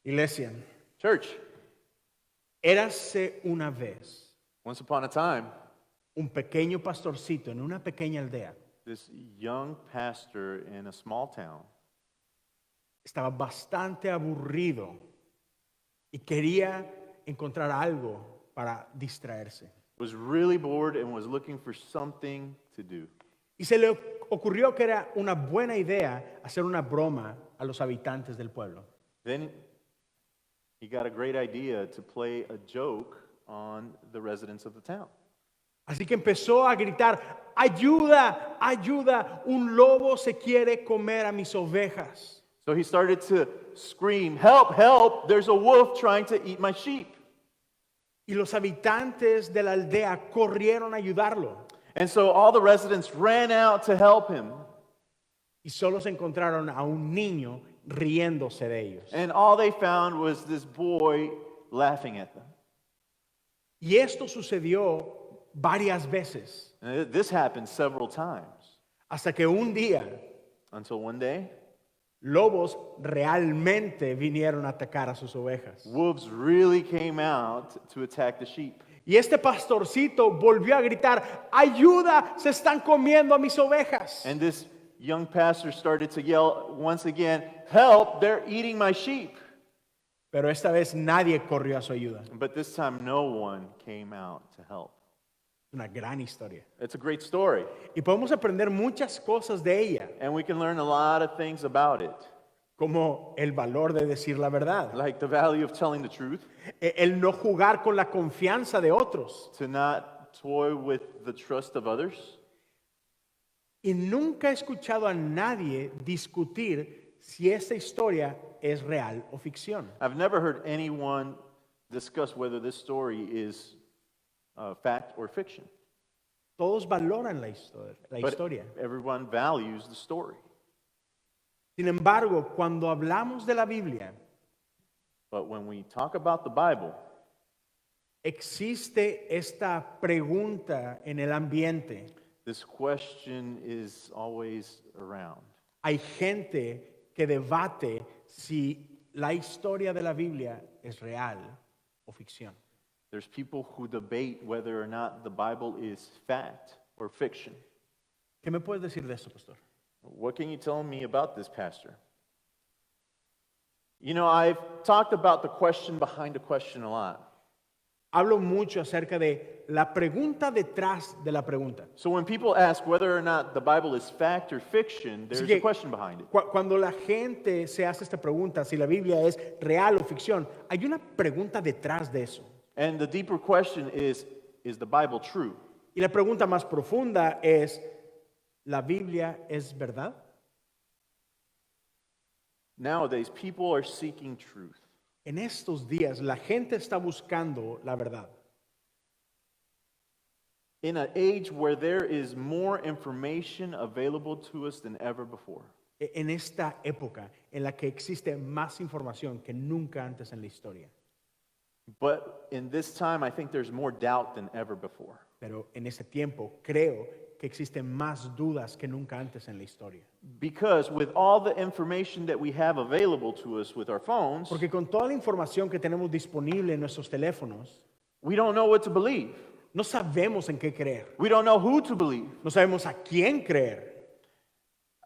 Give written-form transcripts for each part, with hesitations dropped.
Iglesia, Church, érase una vez once upon a time, un pequeño pastorcito en una pequeña aldea. this young pastor in a small town Estaba bastante aburrido y quería encontrar algo para distraerse. was really bored and was looking for something to do. Y se le ocurrió que era una buena idea hacer una broma a los habitantes del pueblo. Then he got a great idea to play a joke on the residents of the town. Así que empezó a gritar, ayuda, ayuda, un lobo se quiere comer a mis ovejas. So he started to scream, help, help, there's a wolf trying to eat my sheep. Y los habitantes de la aldea corrieron a ayudarlo. And so all the residents ran out to help him. Y solo se encontraron a un niño riéndose de ellos. And all they found was this boy laughing at them. Y esto sucedió varias veces, And this happened several times hasta que un día until one day, lobos realmente vinieron a atacar a sus ovejas. wolves really came out to attack the sheep. Y este pastorcito volvió a gritar, ayuda, se están comiendo a mis ovejas. And this young pastor started to yell once again, help, they're eating my sheep. Pero esta vez nadie corrió a su ayuda. But this time no one came out to help. Una gran historia. It's a great story, Y podemos aprender muchas cosas de ella, and we can learn a lot of things about it, como el valor de decir la verdad, like the value of telling the truth, el no jugar con la confianza de otros. to not toy with the trust of others. Y nunca he escuchado a nadie discutir si esta historia es real o ficción. I've never heard anyone discuss whether this story is fact or fiction. Todos valoran la But historia. everyone values the story. Sin embargo, cuando hablamos de la Biblia, But when we talk about the Bible, existe esta pregunta en el ambiente. this question is always around. Hay gente que debate si la historia de la Biblia es real o ficción. There's people who debate whether or not the Bible is fact or fiction. ¿Qué me puedes decir de esto, pastor? What can you tell me about this, Pastor? You know, I've talked about the question behind a question a lot. Hablo mucho acerca de la pregunta detrás de la pregunta. So when people ask whether or not the Bible is fact or fiction, there's Así que, a question behind it. Cuando la gente se hace esta pregunta, si la Biblia es real o ficción, hay una pregunta detrás de eso. And the deeper question is the Bible true? Y la pregunta más profunda es, ¿la Biblia es verdad? Nowadays, people are seeking truth. En estos días la gente está buscando la verdad. In an age where there is more information available to us than ever before. En esta época en la que existe más información que nunca antes en la historia. But in this time, I think there's more doubt than ever before. Pero en ese tiempo creo que existen más dudas que nunca antes en la historia. Because with all the information that we have available to us with our phones, Porque con toda la información que tenemos disponible en nuestros teléfonos, we don't know what to believe. no sabemos en qué creer. We don't know who to believe. No sabemos a quién creer.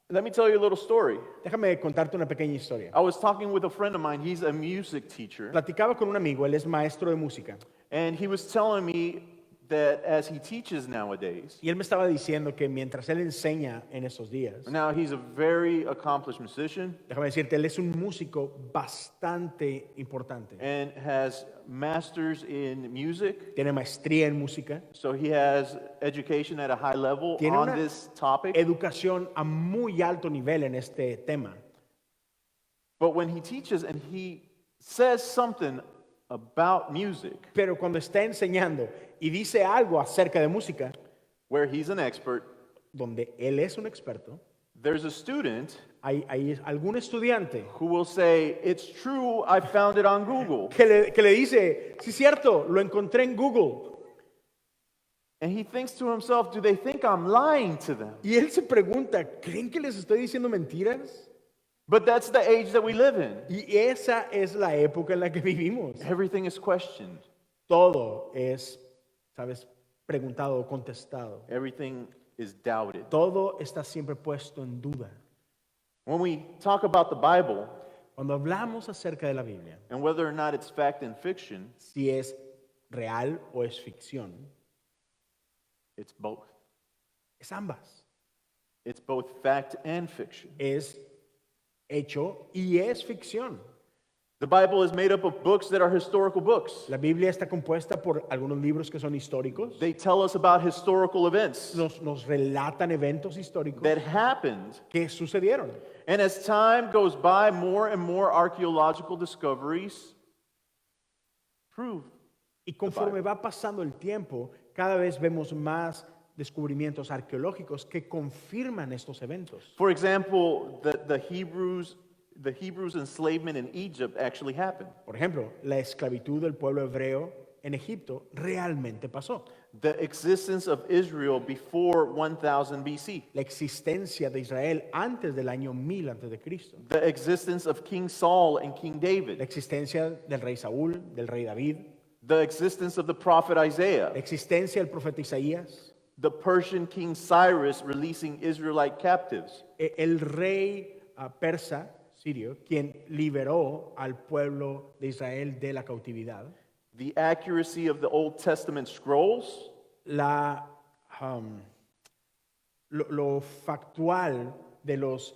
Let me tell you a little story. Déjame contarte una pequeña historia. I was talking with a friend of mine. He's a music teacher. Platicaba con un amigo, él es maestro de música. And he was telling me that as he teaches nowadays, Y él me estaba diciendo que mientras él enseña en esos días, now he's a very accomplished musician déjame decirte, él es un músico bastante importante. and has masters in music. Tiene maestría en música, So he has education at a high level Tiene on una this topic. educación a muy alto nivel en este tema. But when he teaches and he says something about music, Pero cuando está enseñando y dice algo acerca de música, where he's an expert, donde él es un experto, there's a student hay algún estudiante who will say, it's true, I found it on Google. que le dice, sí, cierto, lo encontré en Google. And he thinks to himself, do they think I'm lying to them? Y él se pregunta, ¿creen que les estoy diciendo mentiras? But that's the age that we live in. Y esa es la época en la que vivimos. Everything is questioned. Todo es, ¿sabes? Preguntado o contestado. Everything is doubted. Todo está siempre puesto en duda. When we talk about the Bible Cuando hablamos acerca de la Biblia, and whether or not it's fact and fiction, si es real o es ficción, it's both. es ambas. It's both fact and fiction. Es hecho y es ficción. The Bible is made up of books that are historical books. La Biblia está compuesta por algunos libros que son históricos. They tell us about historical events Nos relatan eventos históricos that happened. que sucedieron. And as time goes by, more and more archaeological discoveries prove. Y conforme va pasando el tiempo, cada vez vemos más descubrimientos arqueológicos que confirman estos eventos. For example, the Hebrews' enslavement in Egypt actually happened. Por ejemplo, la esclavitud del pueblo hebreo en Egipto realmente pasó. The existence of Israel before 1000 BC. La existencia de Israel antes del año 1000 antes de Cristo. The existence of King Saul and King La David. existencia del rey Saúl, del rey David. The existence of the prophet Isaiah. La existencia del profeta Isaías. The Persian King Cyrus releasing Israelite captives. El rey persa, sirio, quien liberó al pueblo de Israel de la cautividad. The accuracy of the Old Testament scrolls. Lo factual de los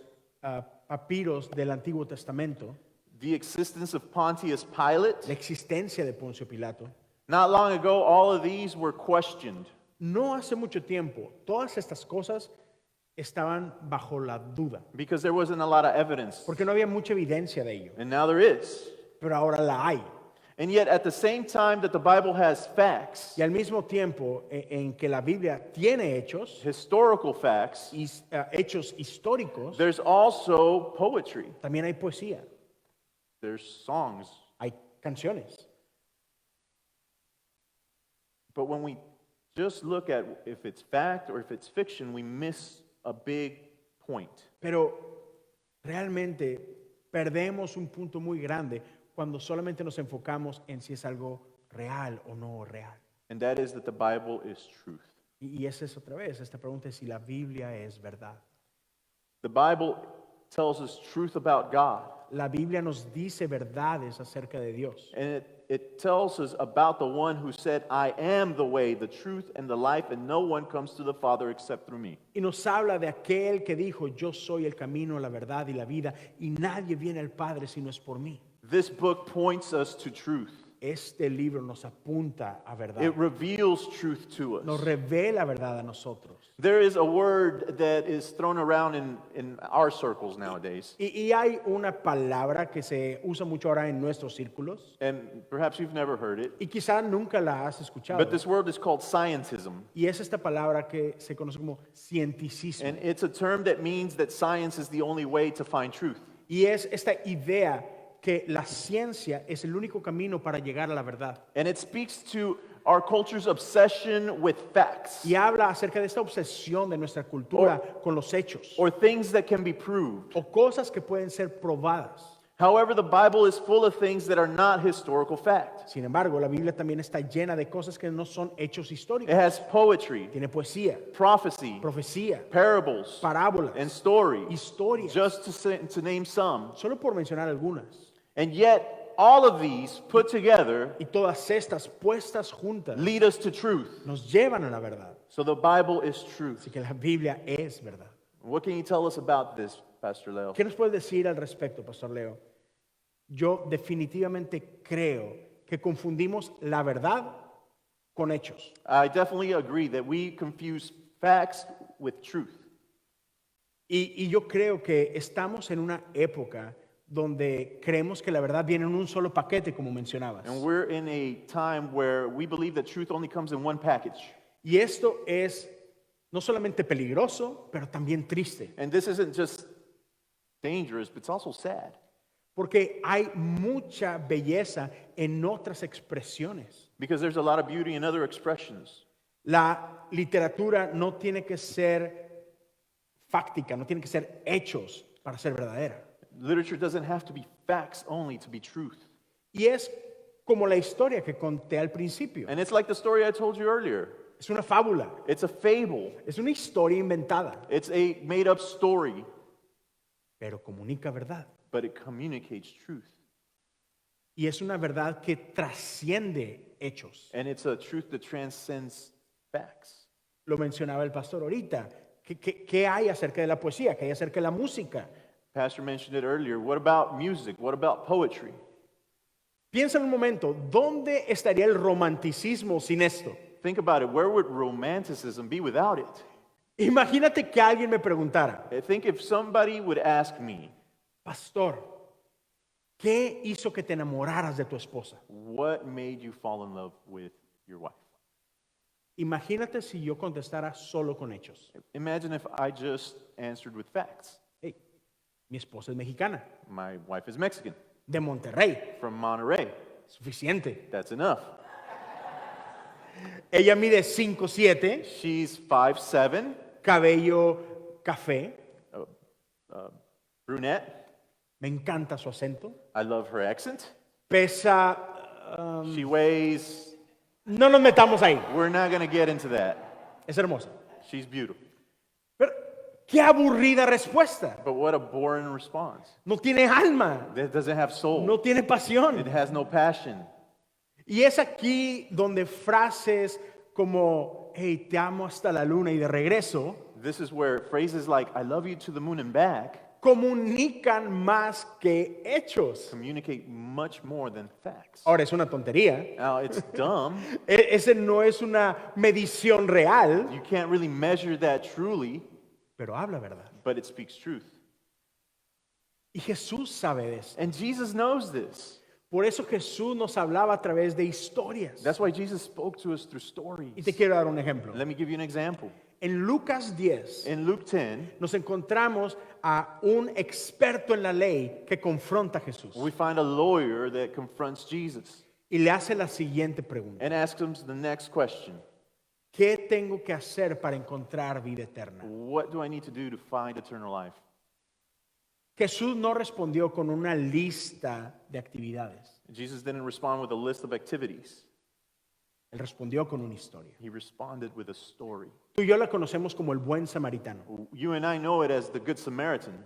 papiros del Antiguo Testamento, The existence of Pontius Pilate. la existencia de Poncio Pilato. Not long ago, all of these were questioned. No hace mucho tiempo, todas estas cosas estaban bajo la duda, Because there wasn't a lot of evidence. porque no había mucha evidencia de ello, And now there is. pero ahora la hay. And yet, at the same time that the Bible has facts, Y al mismo tiempo en que la Biblia tiene hechos, historical facts, hechos históricos, there's also poetry. también hay poesía, There's songs. hay canciones. But when we just look at if it's fact or if it's fiction, we miss a big point. Pero realmente perdemos un punto muy grande cuando solamente nos enfocamos en si es algo real o no real. And that is that the Bible is truth. Y esa es otra vez, esta pregunta es si la Biblia es verdad. The Bible tells us truth about God. La Biblia nos dice verdades acerca de Dios. And it tells us about the one who said, I am the way, the truth, and the life, and no one comes to the Father except through me. Y nos habla de aquel que dijo, yo soy el camino, la verdad y la vida, y nadie viene al Padre si no es por mí. This book points us to truth. Este libro nos apunta a verdad. It reveals truth to Nos us. revela verdad a nosotros. There is a word that is thrown around in our circles nowadays. Y hay una palabra que se usa mucho ahora en nuestros círculos, And perhaps you've never heard it. y quizá nunca la has escuchado. But this word is called scientism. Y es esta palabra que se conoce como cienticismo. And it's a term that means that science is the only way to find truth. Y es esta idea que la ciencia es el único camino para llegar a la verdad. And it speaks to our culture's obsession with facts Y habla acerca de esta obsesión de nuestra cultura con los hechos or things that can be proved. o cosas que pueden ser probadas. However, the Bible is full of things that are not historical fact. Sin embargo, la Biblia también está llena de cosas que no son hechos It históricos. has poetry, Tiene poesía, prophecy, profecía, parables, parábolas, and story, historias, just to name some. solo por mencionar algunas. And yet, all of these put together Y todas estas puestas juntas lead us to truth. nos llevan a la verdad. So the Bible is truth. Así que la Biblia es verdad. What can you tell us about this, Pastor Leo? ¿Qué nos puedes decir al respecto, Pastor Leo? Yo definitivamente creo que confundimos la verdad con hechos. I definitely agree that we confuse facts with truth. Y yo creo que estamos en una época donde creemos que la verdad viene en un solo paquete, como mencionabas. And we're in a time where we believe that truth only comes in one package. Y esto es no solamente peligroso, pero también triste, And this isn't just dangerous, but it's also sad. porque hay mucha belleza en otras expresiones. Because there's a lot of beauty in other expressions. La literatura no tiene que ser fáctica, no tiene que ser hechos para ser verdadera. Literature doesn't have to be facts only to be truth. Y es como la historia que conté al principio. And it's like the story I told you earlier. Es una fábula, It's a fable. es una historia inventada, It's a made-up story, pero comunica verdad. but it communicates truth. Y es una verdad que trasciende hechos. And it's a truth that transcends facts. Lo mencionaba el pastor ahorita. ¿Qué hay acerca de la poesía? ¿Qué hay acerca de la música? Pastor mentioned it earlier. What about music? What about poetry? Piensa en un momento, ¿dónde estaría el romanticismo sin esto? Think about it. Where would romanticism be without it? Imagínate que alguien me preguntara, I think if somebody would ask me, pastor, ¿qué hizo que te enamoraras de tu esposa? what made you fall in love with your wife? Imagínate si yo contestara solo con hechos. Imagine if I just answered with facts. Hey, mi esposa es mexicana, My wife is Mexican, de Monterrey, from Monterrey. suficiente. That's enough. Ella mide 5'7", She's 5'7", cabello café, brunette. me encanta su acento, I love her accent. pesa, She weighs, no nos metamos ahí, we're not going to get into that. es hermosa. She's beautiful. Pero, qué aburrida respuesta, But what a boring response. no tiene alma, That doesn't have soul. no tiene It pasión. has no passion. Y es aquí donde frases como, hey, te amo hasta la luna y de regreso, This is where phrases like, I love you to the moon and back, comunican más que hechos. communicate much more than facts. Ahora, es una tontería. Now, it's dumb. Ese no es una medición real, You can't really measure that truly, pero habla verdad. but it speaks truth. Y Jesús sabe de eso. And Jesus knows this. Por eso Jesús nos hablaba a través de historias. That's why Jesus spoke to us through Y stories. te quiero dar un ejemplo. Let me give you an example. En Lucas 10 In Luke 10, nos encontramos a un experto en la ley que confronta a Jesús we find a lawyer that confronts Jesus y le hace la siguiente pregunta. and asks him the next question. ¿Qué tengo que hacer para encontrar vida eterna? What do I need to do to find eternal life? Jesús no respondió con una lista de actividades. Jesus didn't respond with a list of activities. Él respondió con una historia. He responded with a story. Tú y yo la conocemos como el buen samaritano. You and I know it as the Good Samaritan.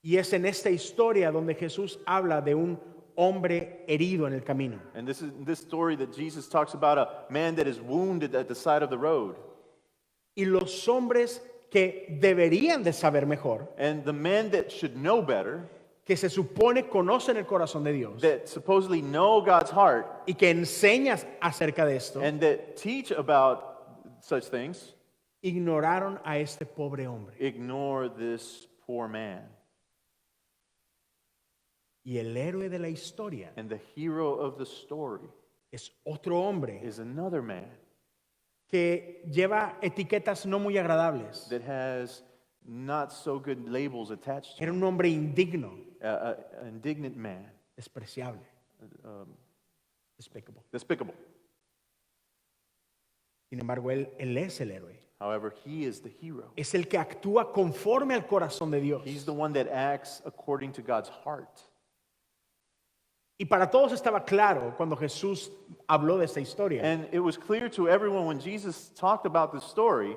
Y es en esta historia donde Jesús habla de un hombre herido en el camino. And this is this story that Jesus talks about a man that is wounded at the side of the road. Y los hombres que deberían de saber mejor, And the men that should know better, que se supone conocen el corazón de Dios that supposedly know God's heart, y que enseñas acerca de esto, and that teach about such things, ignoraron a este pobre hombre. ignore this poor man. Y el héroe de la historia And the hero of the story es otro hombre is another man que lleva etiquetas no muy agradables. that has not so good labels attached to Era him. un hombre indigno, An indignant man, despreciable, despicable. despicable. Sin embargo, él es el héroe. However, he is the hero. Es el que actúa conforme al corazón de Dios. He's the one that acts according to God's heart. Y para todos estaba claro cuando Jesús habló de esta historia And it was clear to everyone when Jesus talked about this story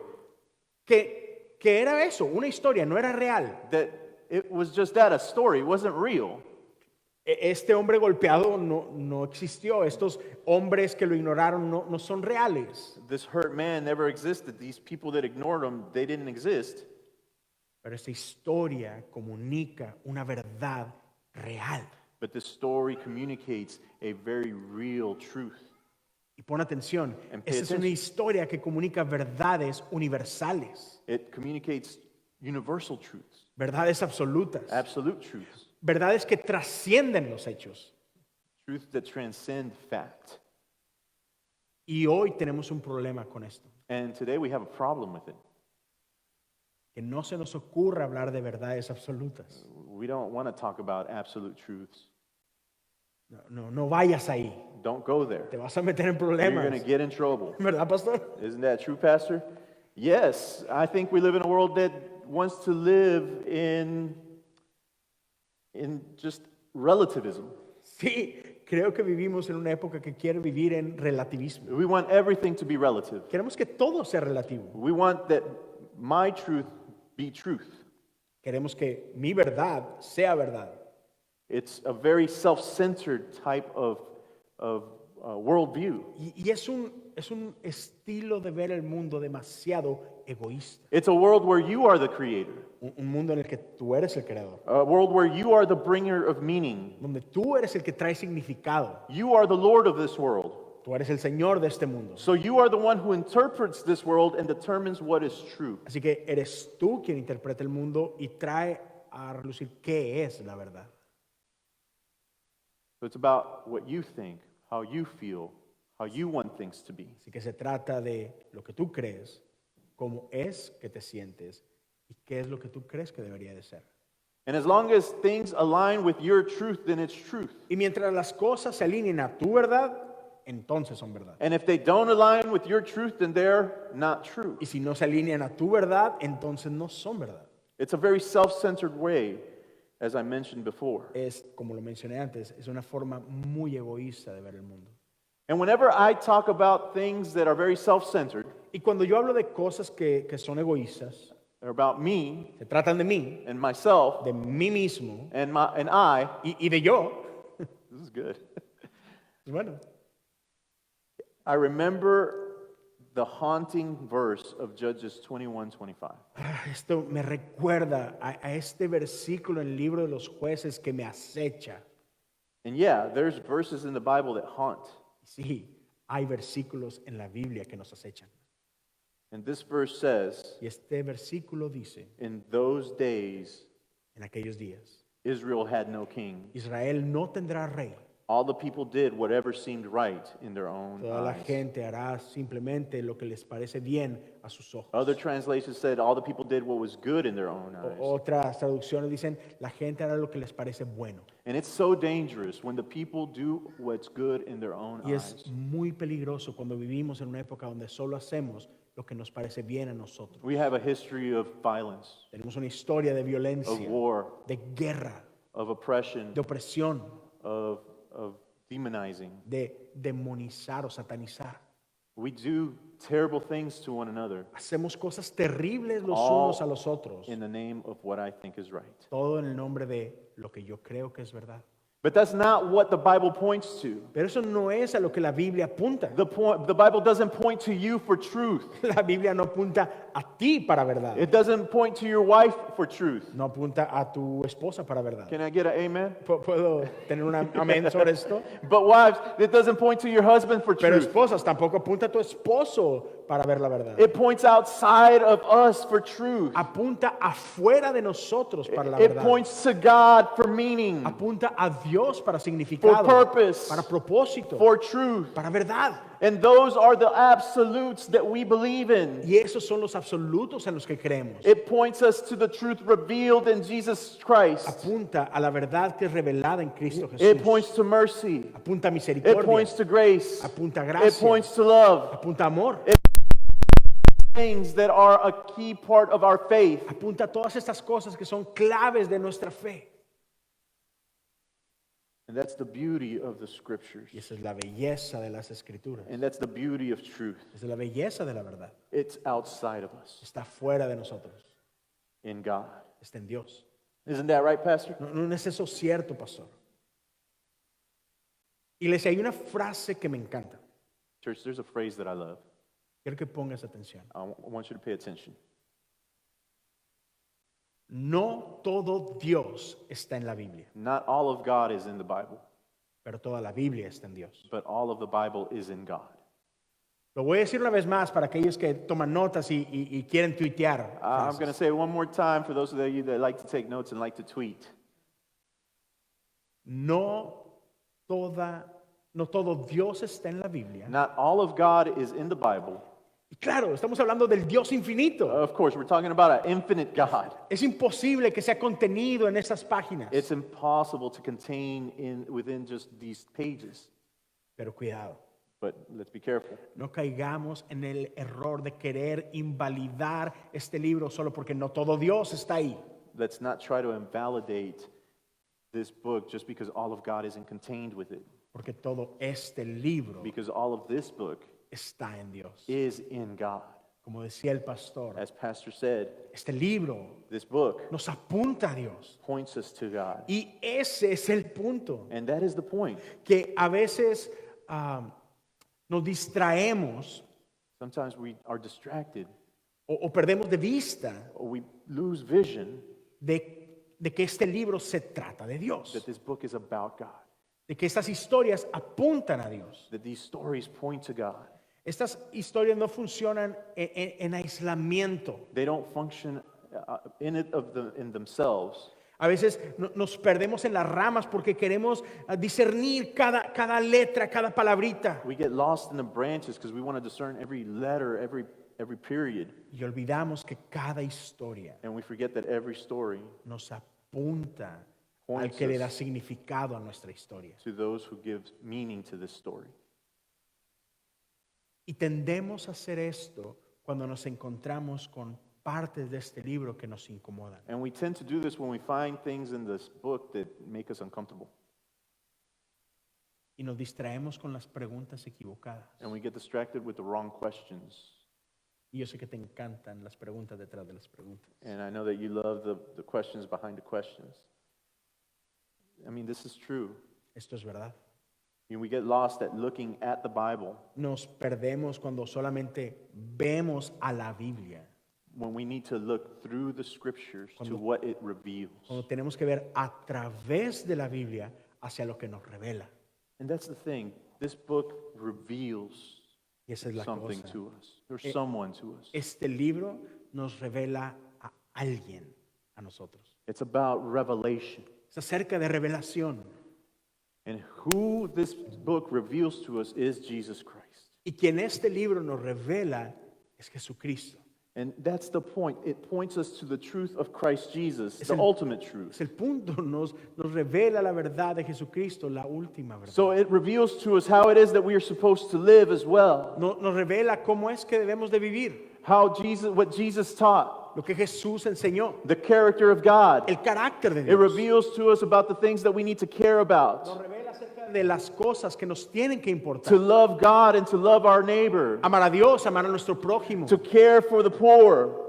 que era eso, una historia, no era real. that it was just that, a story. It wasn't real. Este hombre golpeado no existió. Estos hombres que lo ignoraron no son reales. This hurt man never existed. These people that ignored him, they didn't exist. Pero esta historia comunica una verdad real. But this story communicates a very real truth. Y pon atención, And pay esta es una attention. historia que comunica verdades universales, It communicates universal truths, verdades absolutas, absolute truths, verdades que trascienden los hechos. truths that transcend fact. Y hoy tenemos un problema con esto, And today we have a problem with it. que no se nos ocurra hablar de verdades absolutas. We don't want to talk about absolute truths. No vayas ahí, Don't go there. te vas a meter en You're problemas. going to get in trouble. ¿Verdad, pastor? Isn't that true, Pastor? Yes, I think we live in a world that wants to live in in just relativism. Sí, creo que vivimos en una época que quiere vivir en relativismo. We want everything to be relative. Queremos que todo sea relativo. We want that my truth be truth. Queremos que mi verdad sea verdad. It's a very self-centered type of worldview. Y es un estilo de ver el mundo demasiado egoísta. It's a world where you are the creator, Un mundo en el que tú eres el creador. a world where you are the bringer of meaning. Donde tú eres el que trae significado. You are the Lord of this world. Tú eres el Señor de este mundo. So you are the one who interprets this world and determines what is true. Así que eres tú quien interpreta el mundo y trae a relucir qué es la verdad. So it's about what you think, how you feel, how you want things to be. Así que se trata de lo que tú crees, cómo es que te sientes y qué es lo que tú crees que debería de ser. And as long as things align with your truth, then it's truth. Y mientras las cosas se alineen a tu verdad, entonces son verdad. And if they don't align with your truth, then they're not true. Y si no se alinean a tu verdad, entonces no son verdad. It's a very self-centered way, as I mentioned before. Es, como lo mencioné antes, es una forma muy egoísta de ver el mundo. And whenever I talk about things that are very self-centered, Y cuando yo hablo de cosas que son egoístas, they're about me se tratan de mí, and myself de mí mismo and I, y de yo, this is good. pues bueno, I remember the haunting verse of Judges 21:25. esto me recuerda a este versículo en el libro de los jueces que me acecha. And yeah, there's verses in the Bible that haunt. Sí, hay versículos en la Biblia que nos acechan. And this verse says, Y este versículo dice, in those days, en aquellos días, Israel had no king. Israel no tendrá rey. All the people did whatever seemed right in their own Toda la eyes. gente hará simplemente lo que les parece bien a sus ojos. Other translations said all the people did what was good in their own eyes. Otras traducciones dicen, la gente hará lo que les parece bueno. And it's so dangerous when the people do what's good in their own Y es eyes. muy peligroso cuando vivimos en una época donde solo hacemos lo que nos parece bien a nosotros. We have a history of violence, Tenemos una historia de of violencia, war, de guerra, of oppression, de opresión, of demonizing. de demonizar o satanizar. We do terrible things to one another, Hacemos cosas terribles los all unos a los otros, in the name of what I think is right. todo en el nombre de lo que yo creo que es verdad. But that's not what the Bible points to. Pero eso no es a lo que la Biblia apunta. The Bible doesn't point to you for truth. La Biblia no apunta a ti para verdad. It doesn't point to your wife for truth. No apunta a tu esposa para verdad. Can I get an amen? ¿Puedo tener un amén sobre esto? But wives, it doesn't point to your husband for Pero truth. esposas, tampoco apunta a tu esposo para ver la verdad. It points outside of us for truth. Apunta afuera de nosotros para la It verdad. points to God for meaning, Apunta a Dios para significado, for purpose, para propósito, for truth. para verdad. And those are the absolutes that we believe in. Y esos son los absolutos en los que creemos. It points us to the truth revealed in Jesus Christ. Apunta a la verdad que es revelada en Cristo It Jesús. points to mercy. Apunta a It misericordia. points to grace. Apunta a It gracia. points to love. Apunta a amor. Things that are a key part of our faith. Apunta a todas estas cosas que son claves de nuestra fe. And that's the beauty of the scriptures. Y esa es la belleza de las escrituras. And that's the beauty of truth. Esa es la belleza de la verdad. It's outside of us, Está fuera de nosotros. in God. Está en Dios. Isn't that right, Pastor? No es eso cierto, pastor. Iglesia, hay una frase que me encanta. Church, there's a phrase that I love. Quiero que pongas atención. I want you to pay attention. No todo Dios está en la Biblia, Not all of God is in the Bible, pero toda la Biblia está en Dios. but all of the Bible is in God. Lo voy a decir una vez más para aquellos que toman notas y quieren tuitear. I'm going to say it one more time for those of you that like to take notes and like to tweet. No todo Dios está en la Biblia. Not all of God is in the Bible. Y claro, estamos hablando del Dios infinito. Of course, we're talking about an infinite God. Es imposible que sea contenido en esas páginas. It's impossible to contain within just these pages. Pero cuidado, But let's be careful. no caigamos en el error de querer invalidar este libro solo porque no todo Dios está ahí. Let's not try to invalidate this book just because all of God isn't contained with it. porque todo este libro Because all of this book está en Dios. is in God. Como decía el pastor, As Pastor said, este libro this book nos apunta a Dios. points us to God. Y ese es el punto, And that is the point. que a veces nos distraemos Sometimes we are distracted o perdemos de vista or we lose vision de que este libro se trata de Dios, that this book is about God, de que estas historias apuntan a Dios. that these stories point to God. Estas historias no funcionan en aislamiento. They don't function in themselves. A veces nos perdemos en las ramas porque queremos discernir cada letra, cada palabrita. We get lost in the branches because we want to discern every letter, every period, Y olvidamos que cada historia and we forget that every story nos apunta al Points que le us da significado a nuestra historia. to those who give meaning to this story. Y tendemos a hacer esto cuando nos encontramos con partes de este libro que nos incomodan. And we tend to do this when we find things in this book that make us uncomfortable. Y nos distraemos con las preguntas equivocadas. And we get distracted with the wrong questions. Y yo sé que te encantan las preguntas detrás de las preguntas. And I know that you love the questions behind the questions. I mean, this is true. Esto es verdad. And we get lost at looking at the Bible Nos perdemos cuando solamente vemos a la Biblia. when we need to look through the scriptures to Cuando- what it reveals. Cuando tenemos que ver a través de la Biblia hacia lo que nos revela. And that's the thing. This book reveals Y esa es la something cosa. to us. There's someone to us. Este libro nos revela a alguien, a nosotros. It's about revelation. Es acerca de revelación. And who this book reveals to us is Jesus Christ. Y quien este libro nos revela es Jesucristo. And that's the point. It points us to the truth of Christ Jesus, Es the el- ultimate truth. Es el punto, nos revela la verdad de Jesucristo, la última verdad. So it reveals to us how it is that we are supposed to live as well. Nos revela cómo es que debemos de vivir, What Jesus taught, lo que Jesús enseñó, the character of God. el carácter de It Dios. reveals to us about the things that we need to care Nos about, revela acerca de las cosas que nos tienen que to importar. love God and to love our neighbor, Amar a Dios, amar a nuestro prójimo, to care for the poor,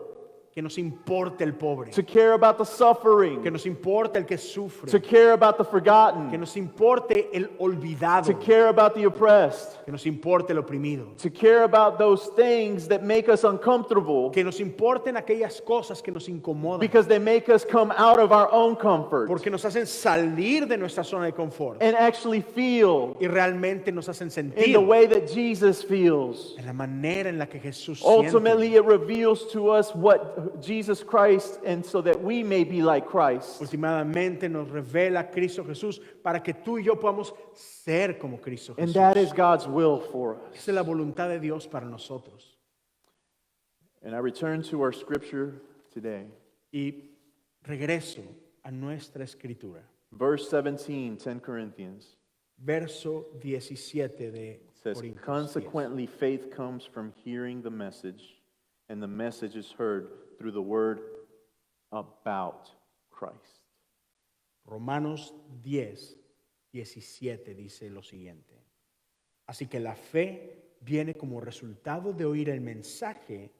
que nos importe el pobre, to care about the que suffering, nos importe el que to sufre, care about the que forgotten, nos importe el olvidado, to care about the oppressed, que nos importe el oprimido, to care about those things that make us uncomfortable que nos importen aquellas cosas que nos incomodan, because they make us come out of our own comfort porque nos hacen salir de nuestra zona de confort and actually feel y realmente nos hacen in sentir the way that Jesus feels. en la manera en la que Jesús Ultimately, siente. it reveals to us what Jesus Christ, and so that we may be like Christ. Últimamente nos revela a Cristo Jesús para que tú y yo podamos ser como Cristo And Jesús. that is God's will for us. Esa es la voluntad de Dios para nosotros. And I return to our scripture today. Y regreso a nuestra escritura. Verse 17, 10 Corinthians Verso 17 de says, Corintios 10. consequently, faith comes from hearing the message, and the message is heard through the word about Christ. Romanos 10, 17 dice lo siguiente. Así que la fe viene como resultado de oír el mensaje,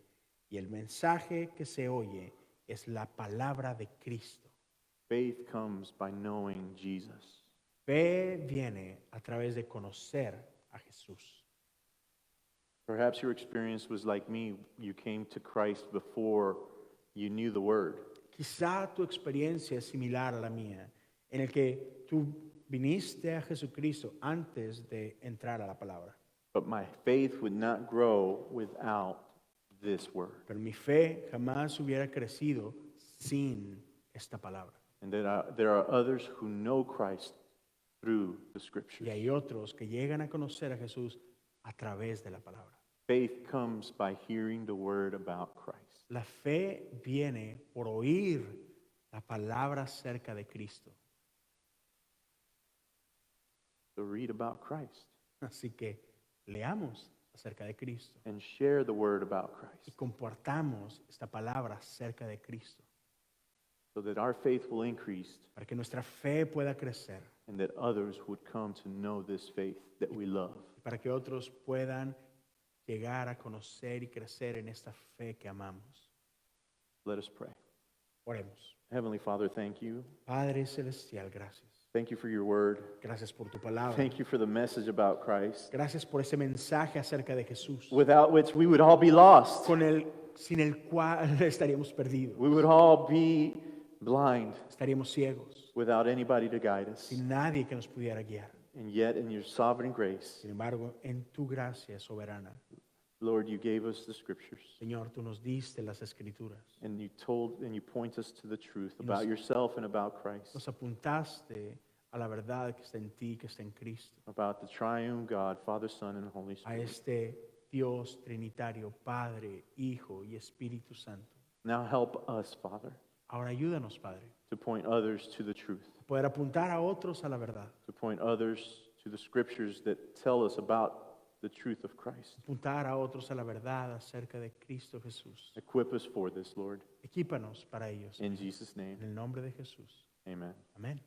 y el mensaje que se oye es la palabra de Cristo. Faith comes by knowing Jesus. Fe viene a través de conocer a Jesús. Perhaps your experience was like me. You came to Christ before you knew the word. Quizá tu experiencia es similar a la mía, en el que tú viniste a Jesucristo antes de entrar a la palabra. But my faith would not grow without this word. Pero mi fe jamás hubiera crecido sin esta palabra. And that there are others who know Christ through the Y scriptures. hay otros que llegan a conocer a Jesús a través de la palabra. Faith comes by hearing the word about Christ. La fe viene por oír la palabra acerca de Cristo. So read about Christ Así que leamos acerca de Cristo and share the word about y Christ. compartamos esta palabra acerca de Cristo. so that our faith will increase para que nuestra fe pueda crecer, and that others would come to know this faith that we love. para que otros puedan llegar a conocer y crecer en esta fe que amamos. Let us pray. Oremos. Heavenly Father, thank you. Padre Celestial, gracias. Thank you for your word. Gracias por tu palabra. Thank you for the message about Christ, Gracias por ese mensaje acerca de Jesús, without which we would all be lost. sin el cual estaríamos perdidos, We would all be blind estaríamos ciegos, without anybody to guide us. sin nadie que nos pudiera guiar. And yet, in your sovereign grace, Sin embargo, en tu gracia soberana, Lord, you gave us the scriptures. Señor, tú nos diste las escrituras, And you point us to the truth about yourself and about Christ, nos apuntaste a la verdad que está en ti, que está en Cristo, about the triune God, Father, Son, and Holy a Spirit. este Dios trinitario, Padre, Hijo y Espíritu Santo. Now help us, Father, Ahora ayúdanos, Padre, to point others to the truth, a poder apuntar a otros a la verdad, to point others to the scriptures that tell us about the truth of Christ. apuntar a otros a la verdad acerca de Cristo Jesús. Equip us for this, Lord. Equípanos para ellos. In Jesus' name, En el nombre de Jesús. amen. Amén.